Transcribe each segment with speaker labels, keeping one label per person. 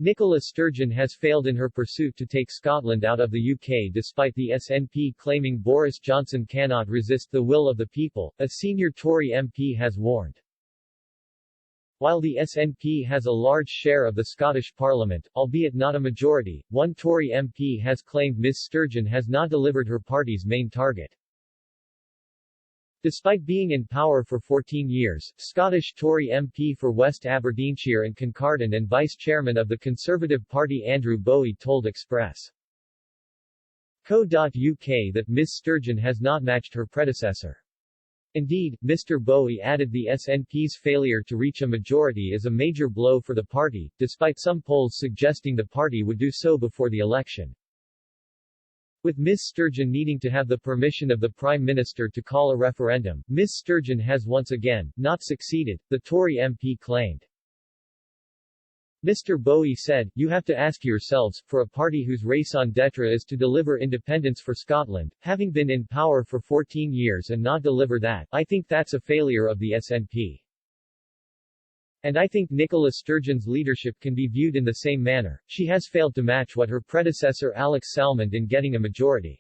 Speaker 1: Nicola Sturgeon has failed in her pursuit to take Scotland out of the UK despite the SNP claiming Boris Johnson cannot resist the will of the people, a senior Tory MP has warned. While the SNP has a large share of the Scottish Parliament, albeit not a majority, one Tory MP has claimed Ms Sturgeon has not delivered her party's main target. Despite being in power for 14 years, Scottish Tory MP for West Aberdeenshire and Kincardine and Vice-Chairman of the Conservative Party Andrew Bowie told Express.co.uk that Ms Sturgeon has not matched her predecessor. Indeed, Mr. Bowie added the SNP's failure to reach a majority is a major blow for the party, despite some polls suggesting the party would do so before the election. With Ms Sturgeon needing to have the permission of the Prime Minister to call a referendum, Ms Sturgeon has once again not succeeded, the Tory MP claimed. Mr. Bowie said, "You have to ask yourselves, for a party whose raison d'etre is to deliver independence for Scotland, having been in power for 14 years and not deliver that, I think that's a failure of the SNP. And I think Nicola Sturgeon's leadership can be viewed in the same manner. She has failed to match what her predecessor Alex Salmond in getting a majority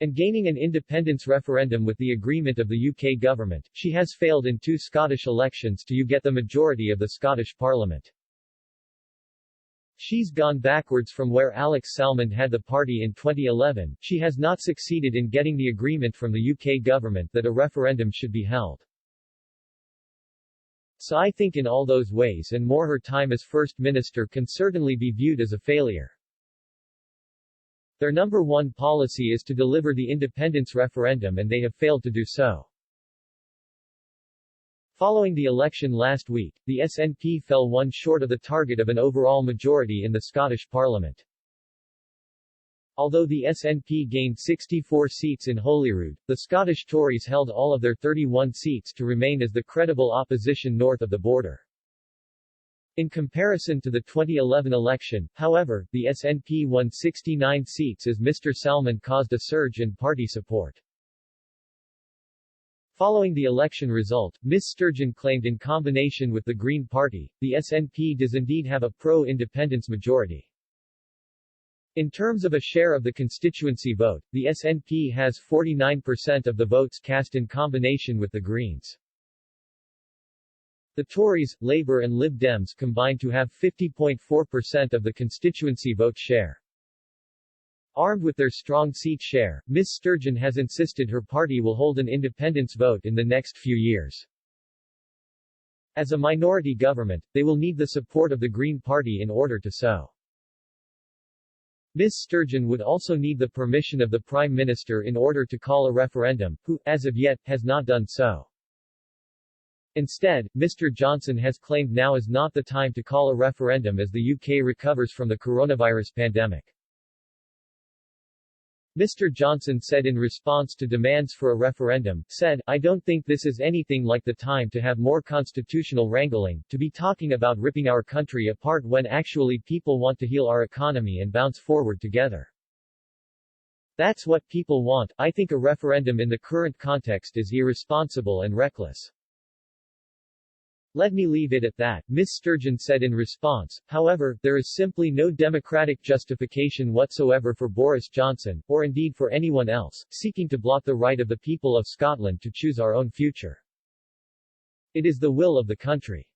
Speaker 1: and gaining an independence referendum with the agreement of the UK government. She has failed in 2 Scottish elections to get the majority of the Scottish Parliament. She's gone backwards from where Alex Salmond had the party in 2011. She has not succeeded in getting the agreement from the UK government that a referendum should be held. So I think in all those ways and more her time as First Minister can certainly be viewed as a failure. Their number one policy is to deliver the independence referendum and they have failed to do so. Following the election last week, the SNP fell one short of the target of an overall majority in the Scottish Parliament. Although the SNP gained 64 seats in Holyrood, the Scottish Tories held all of their 31 seats to remain as the credible opposition north of the border. In comparison to the 2011 election, however, the SNP won 69 seats as Mr. Salmond caused a surge in party support. Following the election result, Ms Sturgeon claimed in combination with the Green Party, the SNP does indeed have a pro-independence majority. In terms of a share of the constituency vote, the SNP has 49% of the votes cast in combination with the Greens. The Tories, Labour and Lib Dems combine to have 50.4% of the constituency vote share. Armed with their strong seat share, Ms Sturgeon has insisted her party will hold an independence vote in the next few years. As a minority government, they will need the support of the Green Party in order to so. Ms Sturgeon would also need the permission of the Prime Minister in order to call a referendum, who, as of yet, has not done so. Instead, Mr. Johnson has claimed now is not the time to call a referendum as the UK recovers from the coronavirus pandemic. Mr. Johnson said in response to demands for a referendum, "I don't think this is anything like the time to have more constitutional wrangling, to be talking about ripping our country apart when actually people want to heal our economy and bounce forward together. That's what people want. I think a referendum in the current context is irresponsible and reckless." Let me leave it at that, Ms. Sturgeon said in response. However, there is simply no democratic justification whatsoever for Boris Johnson, or indeed for anyone else, seeking to block the right of the people of Scotland to choose our own future. It is the will of the country.